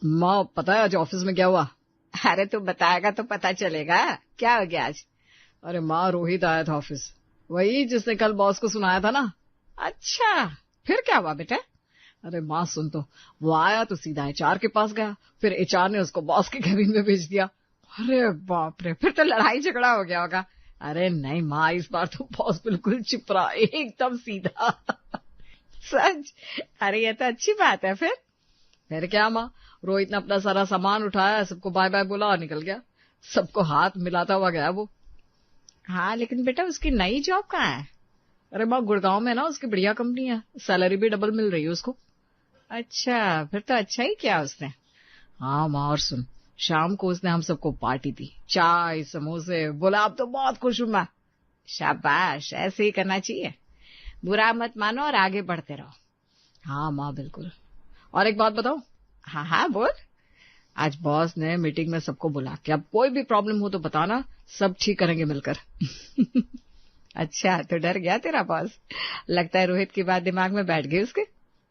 माँ, पता है आज ऑफिस में क्या हुआ? अरे तू बताएगा तो पता चलेगा। क्या हो गया आज? अरे माँ, रोहित आया था ऑफिस, वही जिसने कल बॉस को सुनाया था ना। अच्छा, फिर क्या हुआ बेटा? अरे माँ सुन तो, वो आया तो सीधा एचआर के पास गया, फिर एचआर ने उसको बॉस के केबिन में भेज दिया। अरे बाप रे, फिर तो लड़ाई झगड़ा हो गया होगा। अरे नहीं माँ, इस बार तो बॉस बिल्कुल चुप रहा, एकदम सीधा। सच? अरे ये तो अच्छी बात है। फिर क्या माँ, रोहित ने अपना सारा सामान उठाया, सबको बाय बाय बोला और निकल गया। सबको हाथ मिलाता हुआ गया वो। हाँ, लेकिन बेटा उसकी नई जॉब कहाँ है? अरे माँ, गुड़गांव में ना उसकी बढ़िया कंपनी है, सैलरी भी डबल मिल रही है उसको। अच्छा, फिर तो अच्छा ही किया उसने। हाँ माँ, और सुन, शाम को उसने हम सबको पार्टी दी, चाय समोसे, बोला अब तो बहुत खुश हूं मैं। शाबाश, ऐसे ही करना चाहिए। बुरा मत मानो और आगे बढ़ते रहो। हाँ माँ बिल्कुल। और एक बात बताऊं? हाँ हाँ बोल। आज बॉस ने मीटिंग में सबको बोला कि अब कोई भी प्रॉब्लम हो तो बताना, सब ठीक करेंगे मिलकर। अच्छा, तो डर गया तेरा बॉस? लगता है रोहित की बात दिमाग में बैठ गई उसके।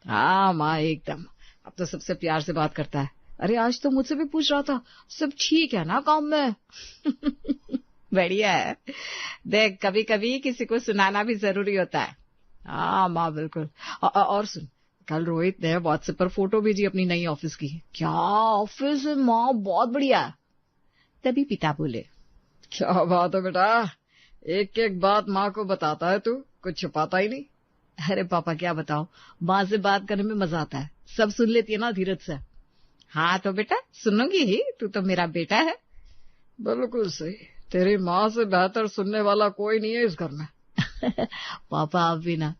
हाँ माँ एकदम, अब तो सबसे प्यार से बात करता है। अरे आज तो मुझसे भी पूछ रहा था, सब ठीक है ना काम में? बढ़िया है। देख, कभी कभी किसी को सुनाना भी जरूरी होता है। हाँ माँ बिल्कुल। और सुन, कल रोहित ने व्हाट्सएप पर फोटो भेजी अपनी नई ऑफिस की। क्या ऑफिस है माँ, बहुत बढ़िया। तभी पिता बोले, क्या बात है बेटा, एक एक बात माँ को बताता है तू, कुछ छुपाता ही नहीं। अरे पापा क्या बताओ, माँ से बात करने में मजा आता है, सब सुन लेती है ना धीरज से। हाँ तो बेटा सुनूंगी ही, तू तो मेरा बेटा है। बिल्कुल सही, तेरी माँ से बेहतर सुनने वाला कोई नहीं है इस घर में। पापा आप भी ना।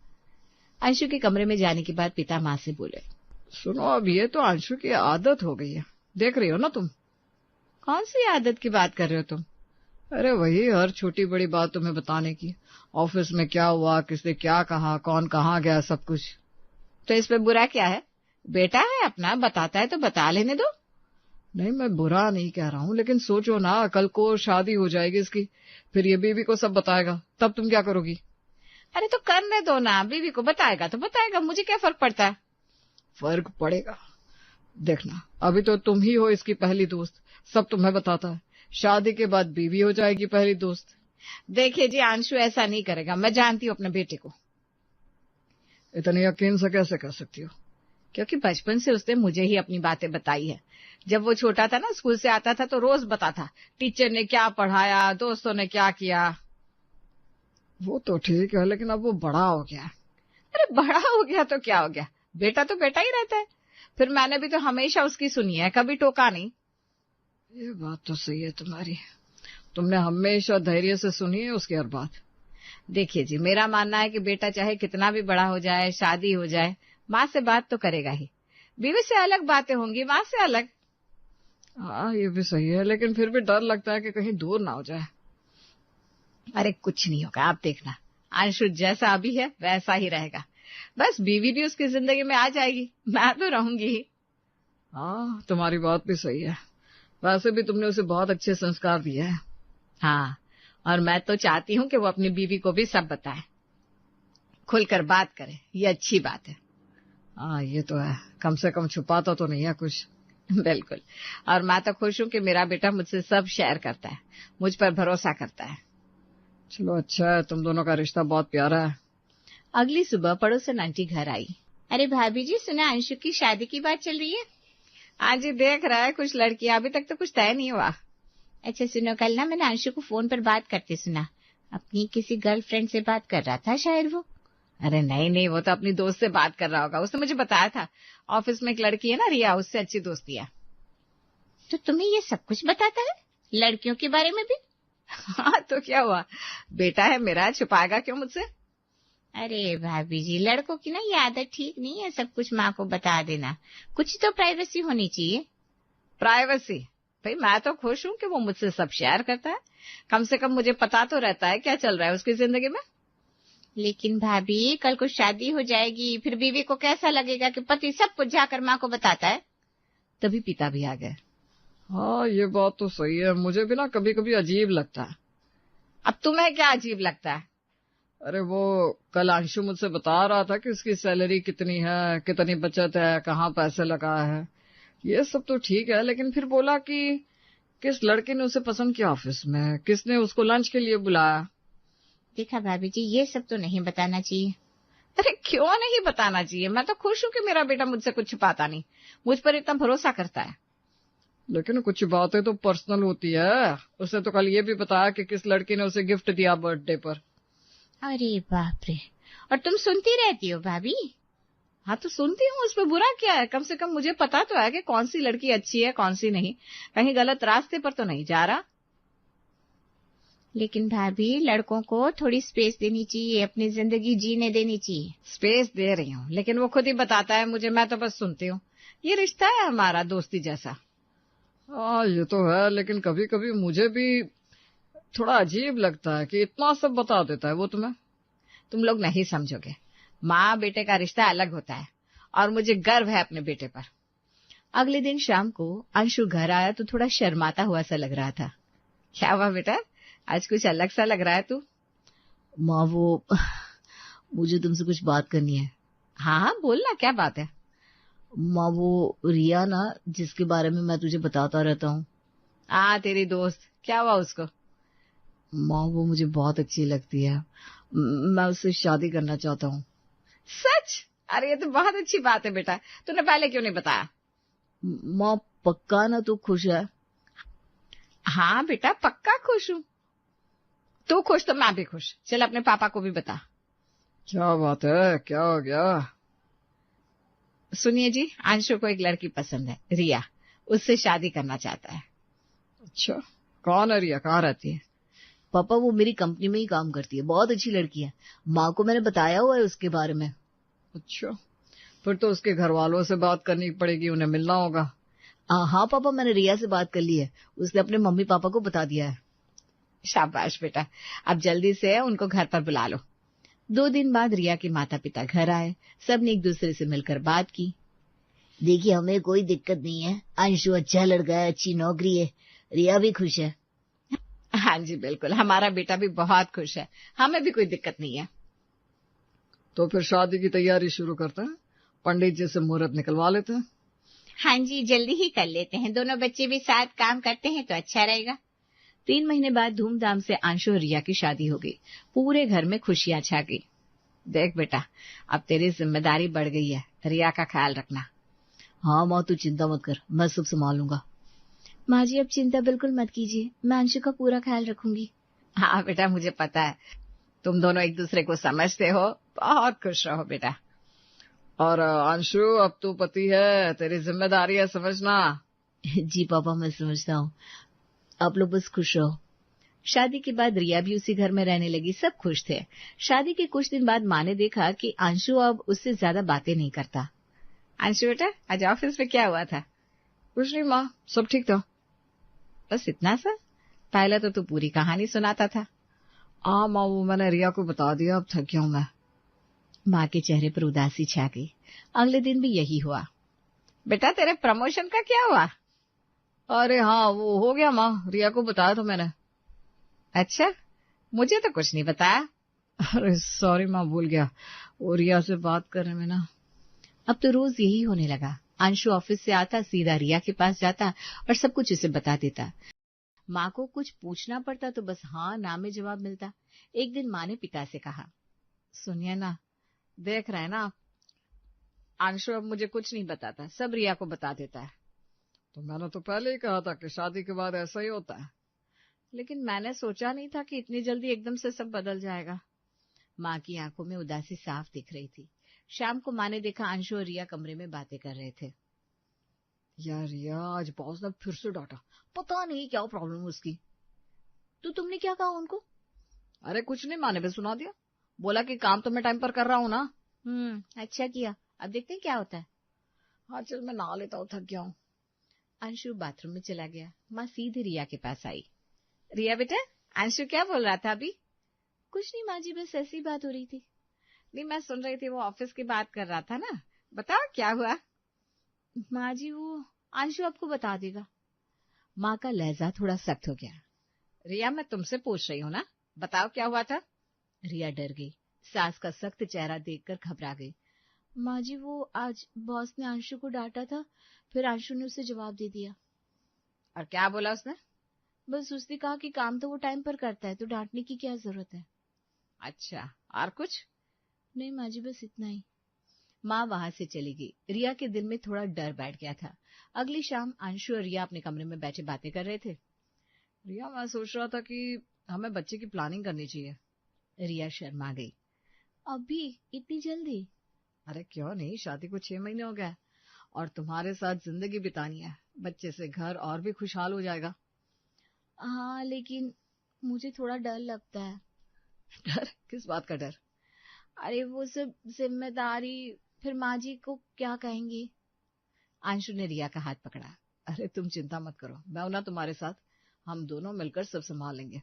अंशु के कमरे में जाने के बाद पिता माँ से बोले, सुनो, अब ये तो अंशु की आदत हो गई है, देख रही हो ना तुम। कौन सी आदत की बात कर रहे हो तुम? अरे वही, हर छोटी बड़ी बात तुम्हें बताने की, ऑफिस में क्या हुआ, किसने क्या कहा, कौन कहाँ गया, सब कुछ। तो इसमें बुरा क्या है? बेटा है अपना, बताता है तो बता लेने दो। नहीं, मैं बुरा नहीं कह रहा हूँ, लेकिन सोचो ना, कल को शादी हो जाएगी इसकी, फिर ये बीवी को सब बताएगा, तब तुम क्या करोगी? अरे तो करने दो ना, बीवी को बताएगा तो बताएगा, मुझे क्या फर्क पड़ता है। फर्क पड़ेगा, देखना, अभी तो तुम ही हो इसकी पहली दोस्त, सब तुम्हें बताता है, शादी के बाद बीवी हो जाएगी पहली दोस्त। देखिए जी, अंशु ऐसा नहीं करेगा, मैं जानती हूँ अपने बेटे को। इतने यकीन से कैसे कह सकती हो? क्योंकि बचपन से उसने मुझे ही अपनी बातें बताई है। जब वो छोटा था ना, स्कूल से आता था तो रोज बताता, टीचर ने क्या पढ़ाया, दोस्तों ने क्या किया। वो तो ठीक है, लेकिन अब वो बड़ा हो गया। अरे बड़ा हो गया तो क्या हो गया, बेटा तो बेटा ही रहता है। फिर मैंने भी तो हमेशा उसकी सुनी है, कभी टोका नहीं। ये बात तो सही है तुम्हारी, तुमने हमेशा धैर्य से सुनी है उसकी हर बात। देखिए जी, मेरा मानना है कि बेटा चाहे कितना भी बड़ा हो जाए, शादी हो जाए, माँ से बात तो करेगा ही। बीवी से अलग बातें होंगी, माँ से अलग। हाँ ये भी सही है, लेकिन फिर भी डर लगता है कि कहीं दूर ना हो जाए। अरे कुछ नहीं होगा, आप देखना, अंशु जैसा अभी है वैसा ही रहेगा। बस बीवी भी उसकी जिंदगी में आ जाएगी, मैं तो रहूंगी ही। हाँ तुम्हारी बात भी सही है, वैसे भी तुमने उसे बहुत अच्छे संस्कार दिए हैं। हाँ, और मैं तो चाहती हूँ कि वो अपनी बीवी को भी सब बताए, खुलकर बात करे, ये अच्छी बात है। हाँ ये तो है, कम से कम छुपाता तो नहीं है कुछ। बिल्कुल। और मैं तो खुश हूँ कि मेरा बेटा मुझसे सब शेयर करता है, मुझ पर भरोसा करता है। चलो अच्छा है, तुम दोनों का रिश्ता बहुत प्यारा है। अगली सुबह पड़ोसन आंटी घर आई। अरे भाभी जी, सुना अंशु की शादी की बात चल रही है। हाँ जी, देख रहा है कुछ लड़कियां, अभी तक तो कुछ तय नहीं हुआ। अच्छा सुनो, कल ना मैंने अंशु को फोन पर बात करते सुना, अपनी किसी गर्लफ्रेंड से बात कर रहा था शायद वो। अरे नहीं नहीं, वो तो अपनी दोस्त से बात कर रहा होगा, उसने मुझे बताया था। ऑफिस में एक लड़की है ना रिया, उससे अच्छी दोस्ती है। तो तुम्हें ये सब कुछ बताता है, लड़कियों के बारे में भी? हाँ तो क्या हुआ, बेटा है मेरा, छुपाएगा क्यों मुझसे? अरे भाभी जी, लड़कों की ना ये आदत ठीक नहीं है, सब कुछ माँ को बता देना, कुछ तो प्राइवेसी होनी चाहिए। प्राइवेसी? भाई मैं तो खुश हूँ कि वो मुझसे सब शेयर करता है, कम से कम मुझे पता तो रहता है क्या चल रहा है उसकी जिंदगी में। लेकिन भाभी, कल को शादी हो जाएगी, फिर बीवी को कैसा लगेगा कि पति सब कुछ जाकर माँ को बताता है। तभी पिता भी आ गए। हाँ ये बात तो सही है, मुझे भी ना कभी कभी अजीब लगता है। अब तुम्हें क्या अजीब लगता है? अरे वो कल अंशु मुझसे बता रहा था कि उसकी सैलरी कितनी है, कितनी बचत है, कहाँ पैसे लगा है, ये सब तो ठीक है, लेकिन फिर बोला कि किस लड़के ने उसे पसंद किया ऑफिस में, किसने उसको लंच के लिए बुलाया। देखा भाभी जी, ये सब तो नहीं बताना चाहिए। अरे क्यों नहीं बताना चाहिए? मैं तो खुश हूँ कि मेरा बेटा मुझसे कुछ छुपाता नहीं, मुझ पर इतना भरोसा करता है। लेकिन कुछ बातें तो पर्सनल होती है। उसे तो कल ये भी बताया कि किस लड़की ने उसे गिफ्ट दिया बर्थडे पर। अरे बाप रे, और तुम सुनती रहती हो भाभी? हाँ तो सुनती हूँ, उसमें बुरा क्या है? कम से कम मुझे पता तो है कि कौन सी लड़की अच्छी है कौन सी नहीं, कहीं गलत रास्ते पर तो नहीं जा रहा। लेकिन भाभी, लड़कों को थोड़ी स्पेस देनी चाहिए, अपनी जिंदगी जीने देनी चाहिए। स्पेस दे रही हूँ, लेकिन वो खुद ही बताता है मुझे, मैं तो बस सुनती हूँ। ये रिश्ता है हमारा दोस्ती जैसा। हाँ ये तो है, लेकिन कभी कभी मुझे भी थोड़ा अजीब लगता है कि इतना सब बता देता है वो तुम्हें। तुम लोग नहीं समझोगे, माँ बेटे का रिश्ता अलग होता है, और मुझे गर्व है अपने बेटे पर। अगले दिन शाम को अंशु घर आया तो थोड़ा शर्माता हुआ सा लग रहा था। क्या हुआ बेटा, आज कुछ अलग सा लग रहा है तू? माँ वो मुझे तुमसे कुछ बात करनी है। हाँ हाँ बोलना, क्या बात है? माँ वो रिया ना, जिसके बारे में मैं तुझे बताता रहता हूँ। तेरी दोस्त, क्या हुआ उसको? माँ वो मुझे बहुत अच्छी लगती है, मैं उससे शादी करना चाहता हूँ। सच? अरे ये तो बहुत अच्छी बात है बेटा, तूने पहले क्यों नहीं बताया? माँ पक्का ना तू खुश है? हाँ बेटा पक्का खुश हूँ। तू खुश तो मैं भी खुश। चल अपने पापा को भी बता। क्या बात है, क्या हो गया? सुनिए जी, अंशु को एक लड़की पसंद है, रिया, उससे शादी करना चाहता है। अच्छा, कौन है रिया, कहाँ रहती है? पापा वो मेरी कंपनी में ही काम करती है, बहुत अच्छी लड़की है। माँ को मैंने बताया हुआ है उसके बारे में। अच्छा, फिर तो उसके घर वालों से बात करनी पड़ेगी, उन्हें मिलना होगा। हाँ पापा, मैंने रिया से बात कर ली है, उसने अपने मम्मी पापा को बता दिया है। शाबाश बेटा, अब जल्दी से उनको घर पर बुला लो। 2 दिन बाद रिया के माता पिता घर आए, सबने एक दूसरे से मिलकर बात की। देखिए हमें कोई दिक्कत नहीं है, अंशु अच्छा लड़का है, अच्छी नौकरी है, रिया भी खुश है। हाँ जी बिल्कुल, हमारा बेटा भी बहुत खुश है, हमें भी कोई दिक्कत नहीं है। तो फिर शादी की तैयारी शुरू करते हैं, पंडित जी से मुहूर्त निकलवा लेते हैं। हाँ जी, जल्दी ही कर लेते हैं, दोनों बच्चे भी साथ काम करते हैं तो अच्छा रहेगा। 3 महीने बाद धूमधाम से अंशु और रिया की शादी हो गई। पूरे घर में खुशियां छा गई। देख बेटा, अब तेरी जिम्मेदारी बढ़ गई है, रिया का ख्याल रखना। हाँ माँ तू चिंता मत कर, मैं सब संभाल लूंगा। माँ जी अब चिंता बिल्कुल मत कीजिए, मैं अंशु का पूरा ख्याल रखूंगी। हाँ बेटा, मुझे पता है, तुम दोनों एक दूसरे को समझते हो, बहुत खुश रहो बेटा। और अंशु, अब तू पति है, तेरी जिम्मेदारी है, समझना। जी पापा मैं समझता हूँ, आप लोग बस खुश रहो। शादी के बाद रिया भी उसी घर में रहने लगी, सब खुश थे। शादी के कुछ दिन बाद माँ ने देखा कि अंशु अब उससे ज्यादा बातें नहीं करता। अंशु बेटा, आज ऑफिस में क्या हुआ था? कुछ नहीं माँ, सब ठीक था। बस इतना सा? पहले तो तू पूरी कहानी सुनाता था। हाँ माँ, वो मैंने रिया को बता दिया, अब थक गया हूँ मैं। माँ के चेहरे पर उदासी छा गई। अगले दिन भी यही हुआ। बेटा तेरे प्रमोशन का क्या हुआ? अरे हाँ, वो हो गया माँ, रिया को बताया था मैंने। अच्छा, मुझे तो कुछ नहीं बताया। अरे सॉरी माँ, भूल गया, वो रिया से बात करने में ना। अब तो रोज यही होने लगा। अंशु ऑफिस से आता, सीधा रिया के पास जाता और सब कुछ उसे बता देता। माँ को कुछ पूछना पड़ता तो बस हाँ ना में जवाब मिलता। एक दिन माँ ने पिता से कहा, सुनिए ना, देख रहे हैं ना आप, अंशु अब मुझे कुछ नहीं बताता, सब रिया को बता देता है। तो मैंने तो पहले ही कहा था कि शादी के बाद ऐसा ही होता है, लेकिन मैंने सोचा नहीं था कि इतनी जल्दी एकदम से सब बदल जाएगा। माँ की आंखों में उदासी साफ दिख रही थी। शाम को माँ ने देखा अंशु और रिया कमरे में बातें कर रहे थे। यार रिया, आज बॉस ने फिर से डांटा, पता नहीं क्या प्रॉब्लम है उसकी। तो तुमने क्या कहा उनको? अरे कुछ नहीं, माँ ने भी सुना दिया, बोला कि काम तो मैं टाइम पर कर रहा हूँ ना। अच्छा किया, अब देखते हैं क्या होता है। हाँ चल, मैं नहा लेता हूँ, थक गया हूँ। अंशु बाथरूम में चला गया। माँ सीधे रिया के पास आई। रिया बेटा, अंशु क्या बोल रहा था अभी? कुछ नहीं माँ जी, बस ऐसी बात हो रही थी। नहीं, मैं सुन रही थी, वो ऑफिस की बात कर रहा था ना, बताओ क्या हुआ। माँ जी वो अंशु आपको बता देगा। माँ का लहजा थोड़ा सख्त हो गया। रिया मैं तुमसे पूछ रही हूँ ना, बताओ क्या हुआ था। रिया डर गई, सास का सख्त चेहरा देखकर घबरा गई। माँ जी वो आज बॉस ने अंशु को डांटा था, फिर अंशु ने उसे जवाब दे दिया। और क्या बोला उसने? बस उसने कहा कि काम तो वो टाइम पर करता है, तो डांटने की क्या जरूरत है। अच्छा, और कुछ? नहीं माँ जी, बस इतना ही। माँ वहां से चली गई। रिया के दिल में थोड़ा डर बैठ गया था। अगली शाम अंशु और रिया अपने कमरे में बैठे बातें कर रहे थे। रिया, मैं सोच रहा था कि हमें बच्चे की प्लानिंग करनी चाहिए। रिया शर्मा गई। अभी इतनी जल्दी? अरे क्यों नहीं, शादी को 6 महीने हो गए और तुम्हारे साथ जिंदगी बितानी है। बच्चे से घर और भी खुशहाल हो जाएगा। हाँ, लेकिन मुझे थोड़ा डर लगता है। डर? किस बात का डर? अरे वो सब जिम्मेदारी, फिर माँ जी को क्या कहेंगी। अंशु ने रिया का हाथ पकड़ा। अरे तुम चिंता मत करो, मैं हूं ना तुम्हारे साथ। हम दोनों मिलकर सब संभाल लेंगे।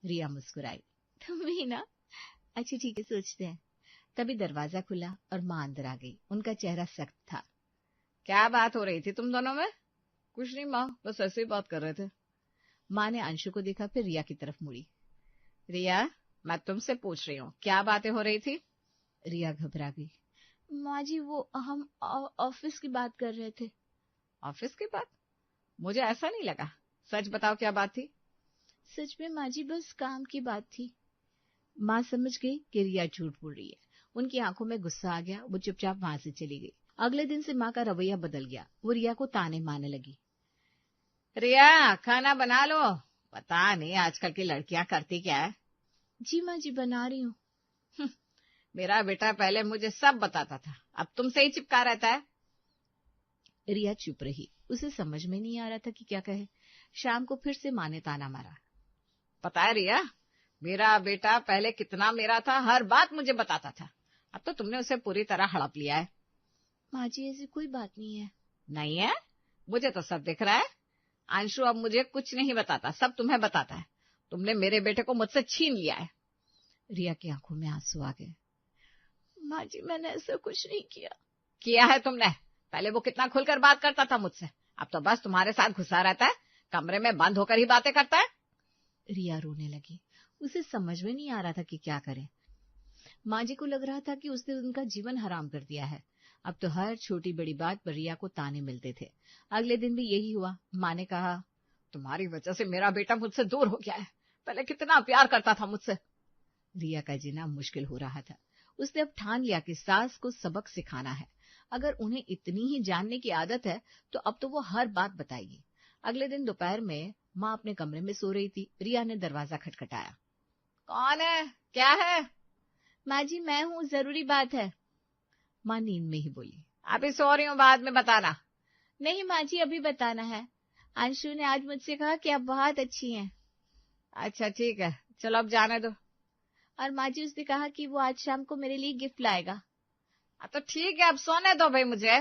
रिया मुस्कुराई। तुम भी ना? अच्छा ठीक है, सोचते हैं। तभी दरवाजा खुला और माँ अंदर आ गई। उनका चेहरा सख्त था। क्या बात हो रही थी तुम दोनों में? कुछ नहीं माँ, बस ऐसे ही बात कर रहे थे। माँ ने अंशु को देखा, फिर रिया की तरफ मुड़ी। रिया, मैं तुमसे पूछ रही हूँ, क्या बातें हो रही थी? रिया घबरा गई। माँ जी वो हम ऑफिस की बात कर रहे थे। ऑफिस की बात? मुझे ऐसा नहीं लगा। सच बताओ, क्या बात थी? सच में माँ जी, बस काम की बात थी। माँ समझ गई कि रिया झूठ बोल रही है। उनकी आंखों में गुस्सा आ गया। वो चुपचाप वहां से चली गई। अगले दिन से माँ का रवैया बदल गया। वो रिया को ताने मारने लगी। रिया, खाना बना लो। पता नहीं आजकल की लड़कियां करती क्या है। जी माँ जी, बना रही हूँ। मेरा बेटा पहले मुझे सब बताता था, अब तुमसे ही चिपका रहता है। रिया चुप रही। उसे समझ में नहीं आ रहा था कि क्या कहे। शाम को फिर से माँ ने ताना मारा। पता है रिया, मेरा बेटा पहले कितना मेरा था, हर बात मुझे बताता था। अब तो तुमने उसे पूरी तरह हड़प लिया है। माँ जी ऐसी कोई बात नहीं है। नहीं है? मुझे तो सब दिख रहा है। अंशु अब मुझे कुछ नहीं बताता, सब तुम्हें बताता है। तुमने मेरे बेटे को मुझसे छीन लिया है। रिया की आंखों में आंसू आ गए। माँ जी मैंने ऐसा कुछ नहीं किया। किया है तुमने। पहले वो कितना खुलकर बात करता था मुझसे, अब तो बस तुम्हारे साथ घुसा रहता है, कमरे में बंद होकर ही बातें करता है। रिया रोने लगी। उसे समझ में नहीं आ रहा था कि क्या करे। माँ जी को लग रहा था कि उसने उनका जीवन हराम कर दिया है। अब तो हर छोटी बड़ी बात पर रिया को ताने मिलते थे। अगले दिन भी यही हुआ। माँ ने कहा, तुम्हारी वजह से मेरा बेटा मुझसे दूर हो गया है, पहले कितना प्यार करता था मुझसे। रिया का जीना मुश्किल हो रहा था। उसने अब ठान लिया कि सास को सबक सिखाना है। अगर उन्हें इतनी ही जानने की आदत है तो अब तो वो हर बात बताएगी। अगले दिन दोपहर में माँ अपने कमरे में सो रही थी। रिया ने दरवाजा खटखटाया। कौन है? क्या है? माँ जी मैं हूँ, जरूरी बात है। माँ नींद में ही बोली। अभी सो रही हूँ, बाद में बताना। नहीं माँ जी, अभी बताना है। अंशु ने आज मुझसे कहा कि आप बहुत अच्छी हैं। अच्छा ठीक है, चलो अब जाने दो। और माँ जी उसने कहा कि वो आज शाम को मेरे लिए गिफ्ट लाएगा। तो ठीक है, अब सोने दो भाई मुझे।